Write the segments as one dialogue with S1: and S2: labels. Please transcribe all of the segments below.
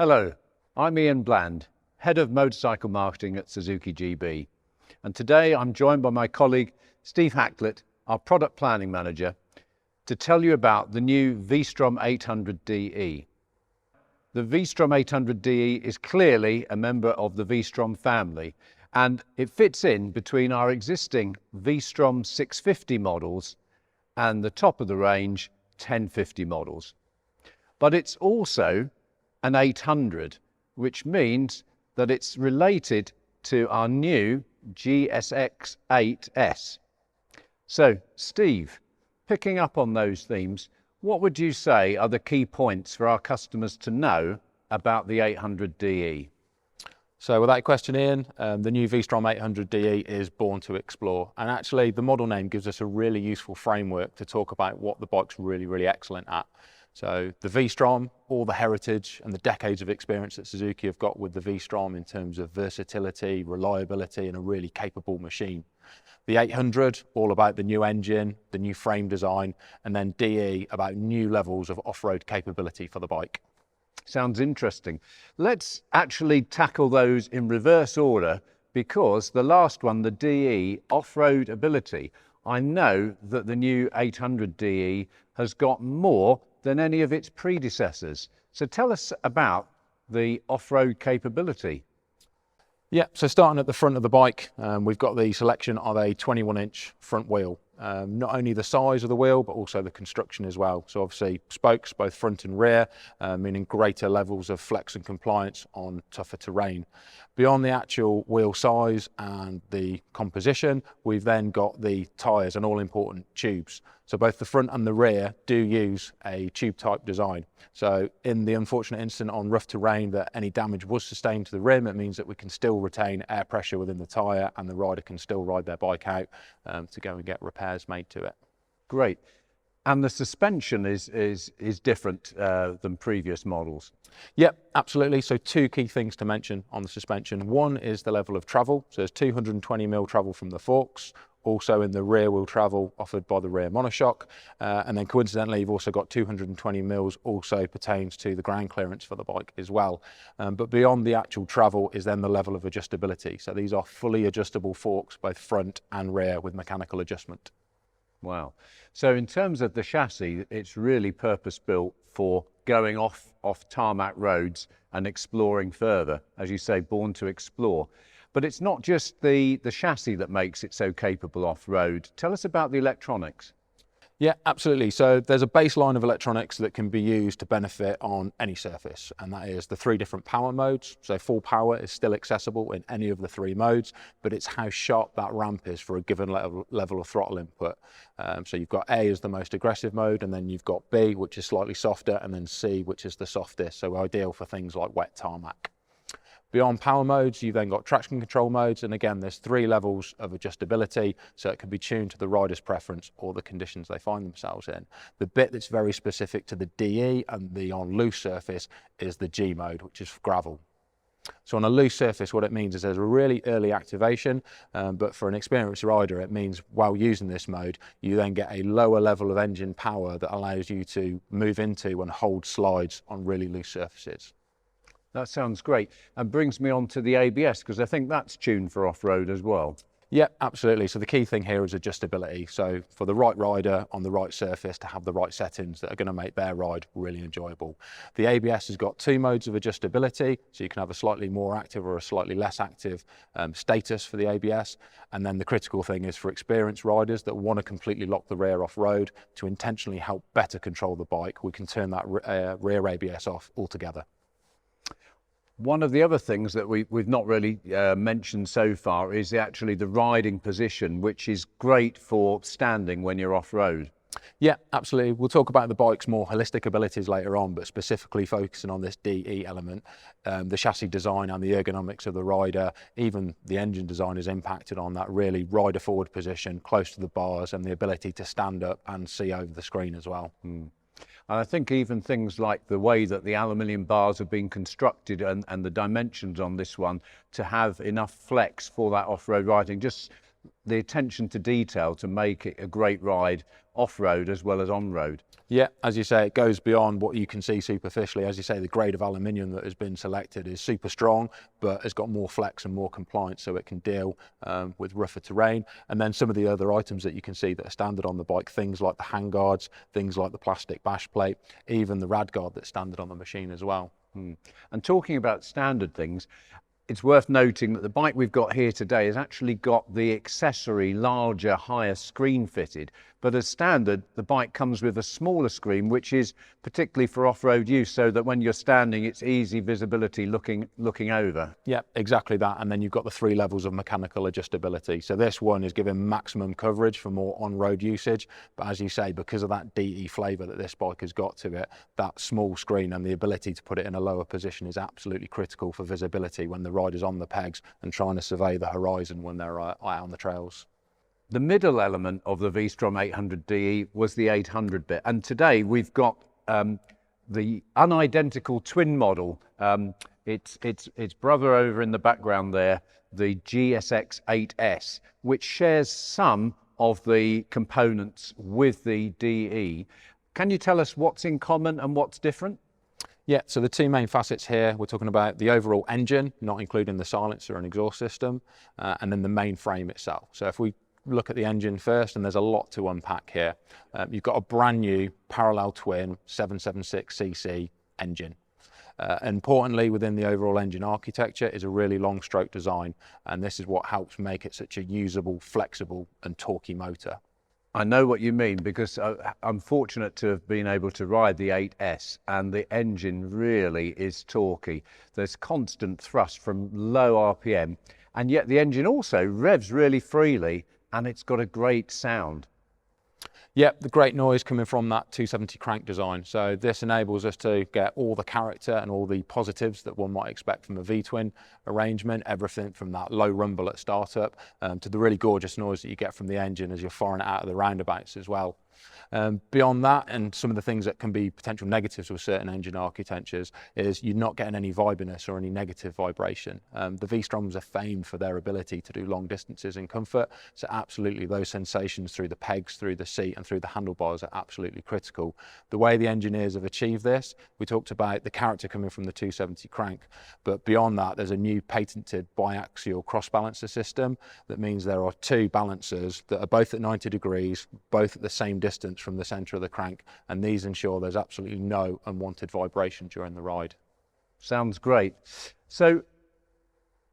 S1: Hello, I'm Ian Bland, Head of Motorcycle Marketing at Suzuki GB. And today I'm joined by my colleague Steve Hacklett, our Product Planning Manager, to tell you about the new V-Strom 800DE. The V-Strom 800DE is clearly a member of the V-Strom family, and it fits in between our existing V-Strom 650 models and the top of the range 1050 models. But it's also an 800, which means that it's related to our new GSX-8S. So, Steve, picking up on those themes, what would you say are the key points for our customers to know about the 800DE?
S2: So without question, Ian, the new V-Strom 800DE is born to explore. And actually the model name gives us a really useful framework to talk about what the bike's really excellent at. So the V-Strom, all the heritage and the decades of experience that Suzuki have got with the V-Strom in terms of versatility, reliability, and a really capable machine. The 800, all about the new engine, the new frame design, and then DE about new levels of off-road capability for the bike.
S1: Sounds interesting. Let's actually tackle those in reverse order, because the last one, the DE, off-road ability, I know that the new 800DE has got more than any of its predecessors. So tell us about the off-road capability.
S2: Yeah, so starting at the front of the bike, we've got the selection of a 21-inch front wheel. Not only the size of the wheel, but also the construction as well. So obviously spokes, both front and rear, meaning greater levels of flex and compliance on tougher terrain. Beyond the actual wheel size and the composition, we've then got the tyres and all important tubes. So both the front and the rear do use a tube type design. So in the unfortunate incident on rough terrain that any damage was sustained to the rim, it means that we can still retain air pressure within the tyre and the rider can still ride their bike out to go and get repairs made to it.
S1: Great. And the suspension is different than previous models?
S2: Yep, absolutely. So two key things to mention on the suspension. One is the level of travel. So there's 220mm travel from the forks. Also in the rear wheel travel offered by the rear monoshock. And then coincidentally, you've also got 220mm also pertains to the ground clearance for the bike as well. But beyond the actual travel is then the level of adjustability. So these are fully adjustable forks, both front and rear with mechanical adjustment.
S1: Wow. So in terms of the chassis, it's really purpose-built for going off tarmac roads and exploring further, as you say, born to explore. But it's not just the chassis that makes it so capable off-road. Tell us about the electronics.
S2: Yeah, absolutely. So there's a baseline of electronics that can be used to benefit on any surface, and that is the 3 different power modes. So full power is still accessible in any of the 3 modes, but it's how sharp that ramp is for a given level of throttle input. So you've got A as the most aggressive mode, and then you've got B, which is slightly softer, and then C, which is the softest, so ideal for things like wet tarmac. Beyond power modes, you've then got traction control modes, and again, there's 3 levels of adjustability, so it can be tuned to the rider's preference or the conditions they find themselves in. The bit that's very specific to the DE and the on loose surface is the G mode, which is for gravel. So on a loose surface, what it means is there's a really early activation, but for an experienced rider, it means while using this mode, you then get a lower level of engine power that allows you to move into and hold slides on really loose surfaces.
S1: That sounds great, and brings me on to the ABS, because I think that's tuned for off-road as well.
S2: Yeah, absolutely. So the key thing here is adjustability. So for the right rider on the right surface to have the right settings that are going to make their ride really enjoyable. The ABS has got 2 modes of adjustability, so you can have a slightly more active or a slightly less active status for the ABS. And then the critical thing is for experienced riders that want to completely lock the rear off-road to intentionally help better control the bike, we can turn that rear ABS off altogether.
S1: One of the other things that we've not really mentioned so far is actually the riding position, which is great for standing when you're off-road.
S2: Yeah, absolutely. We'll talk about the bike's more holistic abilities later on, but specifically focusing on this DE element, the chassis design and the ergonomics of the rider, even the engine design is impacted on that really rider forward position, close to the bars, and the ability to stand up and see over the screen as well.
S1: And I think even things like the way that the aluminium bars have been constructed and the dimensions on this one to have enough flex for that off-road riding, just the attention to detail to make it a great ride off-road as well as on-road.
S2: Yeah, as you say, it goes beyond what you can see superficially. As you say, the grade of aluminium that has been selected is super strong, but it's got more flex and more compliance, so it can deal with rougher terrain. And then some of the other items that you can see that are standard on the bike, things like the handguards, things like the plastic bash plate, even the rad guard that's standard on the machine as well.
S1: And talking about standard things, it's worth noting that the bike we've got here today has actually got the accessory larger, higher screen fitted. But as standard, the bike comes with a smaller screen, which is particularly for off-road use, so that when you're standing, it's easy visibility looking over.
S2: Yeah, exactly that. And then you've got the 3 levels of mechanical adjustability. So this one is giving maximum coverage for more on-road usage. But as you say, because of that DE flavour that this bike has got to it, that small screen and the ability to put it in a lower position is absolutely critical for visibility when the rider's on the pegs and trying to survey the horizon when they're out on the trails.
S1: The middle element of the V-Strom 800DE was the 800 bit, and today we've got the unidentical twin model. Its brother over in the background there, the GSX 8S, which shares some of the components with the DE. Can you tell us what's in common and what's different?
S2: Yeah, so the 2 main facets here, we're talking about the overall engine, not including the silencer and exhaust system, and then the main frame itself. So if we look at the engine first, and there's a lot to unpack here. You've got a brand new parallel twin 776cc engine. Importantly, within the overall engine architecture is a really long stroke design, and this is what helps make it such a usable, flexible and torquey motor.
S1: I know what you mean, because I'm fortunate to have been able to ride the 8S, and the engine really is torquey. There's constant thrust from low RPM, and yet the engine also revs really freely, and it's got a great sound.
S2: Yep, the great noise coming from that 270 crank design. So this enables us to get all the character and all the positives that one might expect from a V-twin arrangement, everything from that low rumble at startup to the really gorgeous noise that you get from the engine as you're firing it out of the roundabouts as well. Beyond that, and some of the things that can be potential negatives with certain engine architectures, is you're not getting any vibiness or any negative vibration. The V-Stroms are famed for their ability to do long distances in comfort, so absolutely those sensations through the pegs, through the seat and through the handlebars are absolutely critical. The way the engineers have achieved this, we talked about the character coming from the 270 crank, but beyond that there's a new patented biaxial cross balancer system that means there are 2 balancers that are both at 90 degrees, both at the same distance from the center of the crank, and these ensure there's absolutely no unwanted vibration during the ride.
S1: Sounds great. So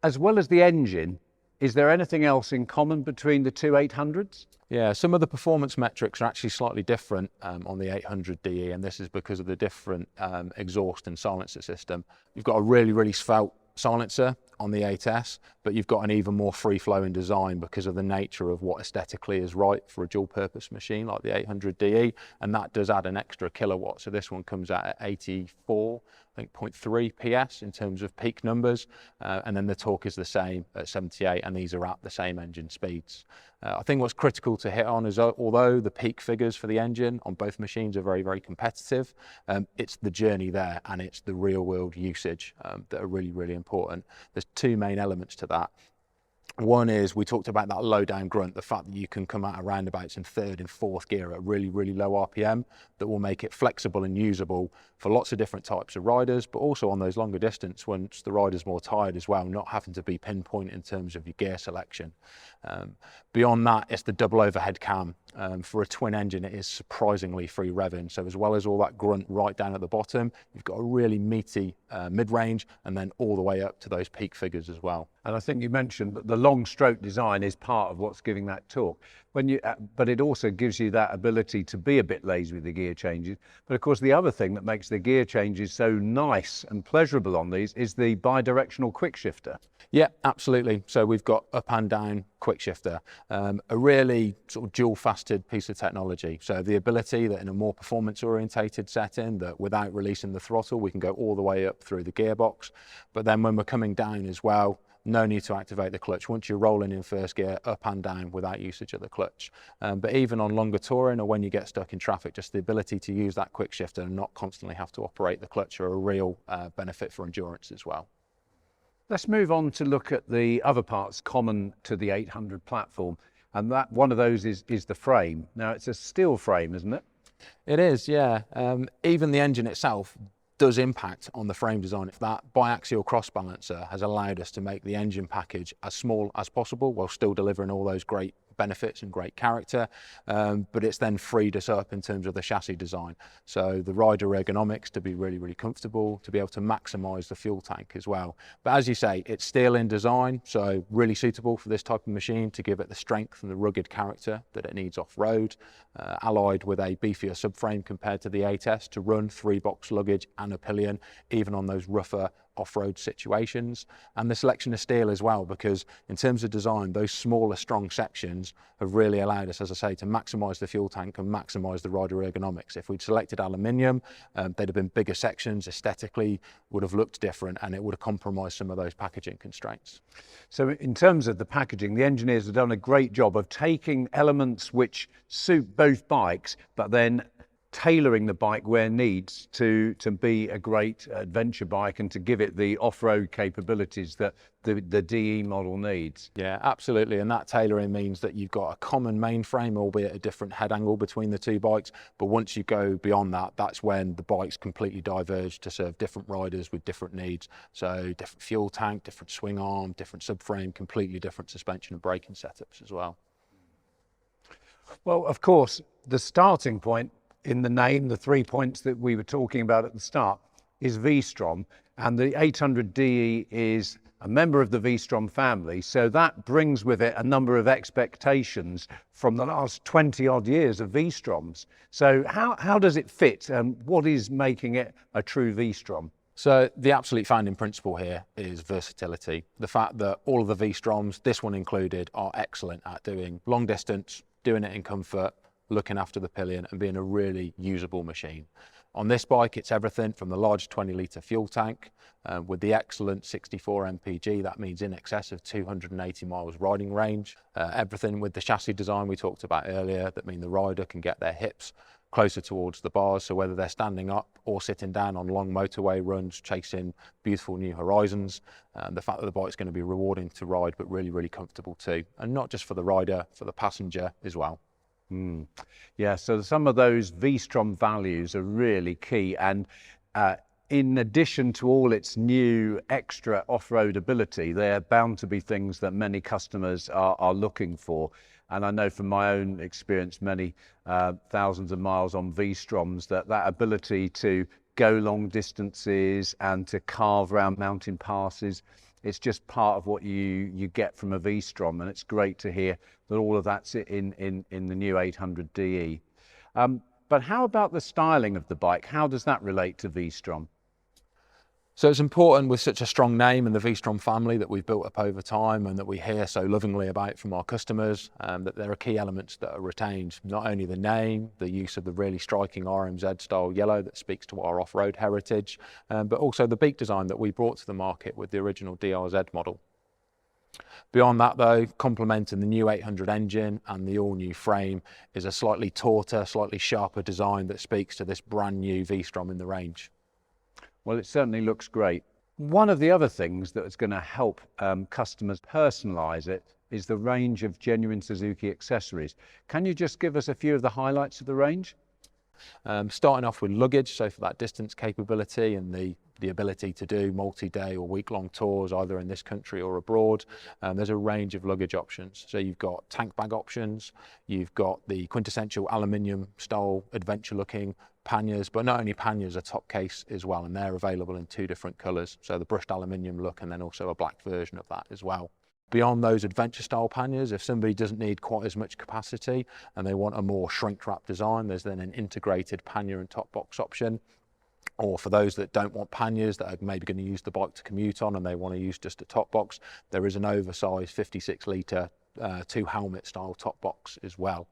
S1: as well as the engine, is there anything else in common between the 2 800s?
S2: Yeah, some of the performance metrics are actually slightly different on the 800DE, and this is because of the different exhaust and silencer system. You've got a really svelte silencer on the 8S, but you've got an even more free-flowing design because of the nature of what aesthetically is right for a dual-purpose machine like the 800DE, and that does add an extra kilowatt. So this one comes out at 84, I think 0.3 PS in terms of peak numbers, and then the torque is the same at 78, and these are at the same engine speeds. I think what's critical to hit on is although the peak figures for the engine on both machines are very competitive, it's the journey there and it's the real world usage that are really important. There's 2 main elements to that. One is, we talked about that low down grunt, the fact that you can come out of roundabouts in 3rd and 4th gear at really low RPM, that will make it flexible and usable for lots of different types of riders, but also on those longer distance once the rider's more tired as well, not having to be pinpoint in terms of your gear selection. Beyond that, it's the double overhead cam. For a twin engine, it is surprisingly free revving. So as well as all that grunt right down at the bottom, you've got a really meaty mid-range and then all the way up to those peak figures as well.
S1: And I think you mentioned that the long stroke design is part of what's giving that torque. But it also gives you that ability to be a bit lazy with the gear changes. But of course, the other thing that makes the gear changes so nice and pleasurable on these is the bidirectional quick shifter.
S2: Yeah, absolutely. So we've got up and down quick shifter, a really sort of dual faceted piece of technology. So the ability that in a more performance orientated setting, that without releasing the throttle, we can go all the way up through the gearbox. But then when we're coming down as well, no need to activate the clutch. Once you're rolling in 1st gear, up and down without usage of the clutch. But even on longer touring or when you get stuck in traffic, just the ability to use that quick shifter and not constantly have to operate the clutch are a real benefit for endurance as well.
S1: Let's move on to look at the other parts common to the 800 platform. and that one of those is the frame. Now it's a steel frame, isn't it?
S2: It is, yeah. Even the engine itself does impact on the frame design. If that biaxial cross balancer has allowed us to make the engine package as small as possible while still delivering all those great benefits and great character, but it's then freed us up in terms of the chassis design. So the rider ergonomics to be really, really comfortable, to be able to maximise the fuel tank as well. But as you say, it's steel in design, so really suitable for this type of machine to give it the strength and the rugged character that it needs off-road, allied with a beefier subframe compared to the 8S to run 3-box luggage and a pillion, even on those rougher off-road situations. And the selection of steel as well, because in terms of design, those smaller strong sections have really allowed us, as I say, to maximise the fuel tank and maximise the rider ergonomics. If we'd selected aluminium, they'd have been bigger sections, aesthetically would have looked different, and it would have compromised some of those packaging constraints.
S1: So in terms of the packaging, the engineers have done a great job of taking elements which suit both bikes, but then tailoring the bike where needs to be a great adventure bike and to give it the off-road capabilities that the DE model needs.
S2: Yeah, absolutely. And that tailoring means that you've got a common mainframe, albeit a different head angle between the two bikes. But once you go beyond that, that's when the bikes completely diverge to serve different riders with different needs. So different fuel tank, different swing arm, different subframe, completely different suspension and braking setups as well.
S1: Well, of course, the starting point in the name, the 3 points that we were talking about at the start, is V-Strom, and the 800DE is a member of the V-Strom family, so that brings with it a number of expectations from the last 20 odd years of V-Stroms. So how does it fit, and what is making it a true V-Strom?
S2: So the absolute founding principle here is versatility. The fact that all of the V-Stroms, this one included, are excellent at doing long distance, doing it in comfort, looking after the pillion and being a really usable machine. On this bike, it's everything from the large 20-litre fuel tank with the excellent 64 mpg, that means in excess of 280 miles riding range. Everything with the chassis design we talked about earlier, that mean the rider can get their hips closer towards the bars, so whether they're standing up or sitting down on long motorway runs, chasing beautiful new horizons, the fact that the bike's going to be rewarding to ride, but really, really comfortable too. And not just for the rider, for the passenger as well.
S1: Yeah, so some of those V-Strom values are really key, and in addition to all its new extra off-road ability, they're bound to be things that many customers are looking for. And I know from my own experience, many thousands of miles on V-Stroms, that ability to go long distances and to carve around mountain passes, it's just part of what you get from a V-Strom, and it's great to hear that all of that's in the new 800DE. But how about the styling of the bike? How does that relate to V-Strom?
S2: So it's important with such a strong name in the V-Strom family that we've built up over time and that we hear so lovingly about from our customers, that there are key elements that are retained. Not only the name, the use of the really striking RMZ style yellow that speaks to our off-road heritage, but also the beak design that we brought to the market with the original DRZ model. Beyond that though, complementing the new 800 engine and the all-new frame is a slightly tauter, slightly sharper design that speaks to this brand new V-Strom in the range.
S1: Well, it certainly looks great. One of the other things that is going to help customers personalize it is the range of genuine Suzuki accessories. Can you just give us a few of the highlights of the range?
S2: Starting off with luggage, so for that distance capability and the ability to do multi-day or week-long tours either in this country or abroad, there's a range of luggage options. So you've got tank bag options, you've got the quintessential aluminium style adventure looking panniers, but not only panniers, a top case as well, and they're available in 2 different colours, so the brushed aluminium look and then also a black version of that as well. Beyond those adventure style panniers, if somebody doesn't need quite as much capacity and they want a more shrink wrap design, there's then an integrated pannier and top box option. Or for those that don't want panniers, that are maybe going to use the bike to commute on and they want to use just a top box, there is an oversized 56 litre 2 helmet style top box as well.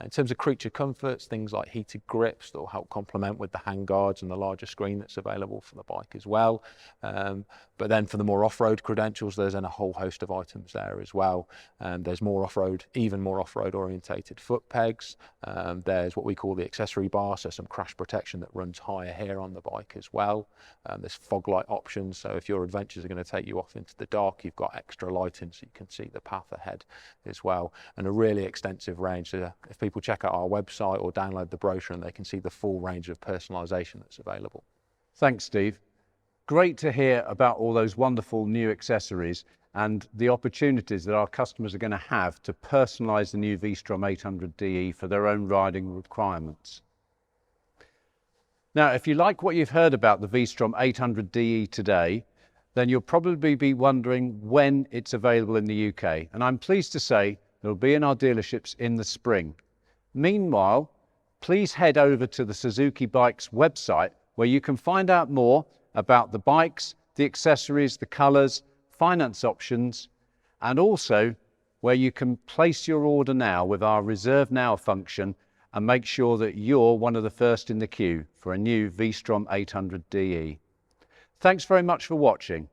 S2: In terms of creature comforts, things like heated grips that will help complement with the handguards and the larger screen that's available for the bike as well. But then for the more off-road credentials, there's then a whole host of items there as well. There's more off-road, even more off-road orientated foot pegs. There's what we call the accessory bar, so some crash protection that runs higher here on the bike as well. There's fog light options, so if your adventures are going to take you off into the dark, you've got extra lighting so you can see the path ahead as well. And a really extensive range. So if people check out our website or download the brochure, and they can see the full range of personalisation that's available.
S1: Thanks, Steve. Great to hear about all those wonderful new accessories and the opportunities that our customers are going to have to personalise the new V-Strom 800DE for their own riding requirements. Now, if you like what you've heard about the V-Strom 800DE today, then you'll probably be wondering when it's available in the UK. And I'm pleased to say it'll be in our dealerships in the spring. Meanwhile, please head over to the Suzuki Bikes website where you can find out more about the bikes, the accessories, the colours, finance options, and also where you can place your order now with our Reserve Now function and make sure that you're one of the first in the queue for a new V-Strom 800DE. Thanks very much for watching.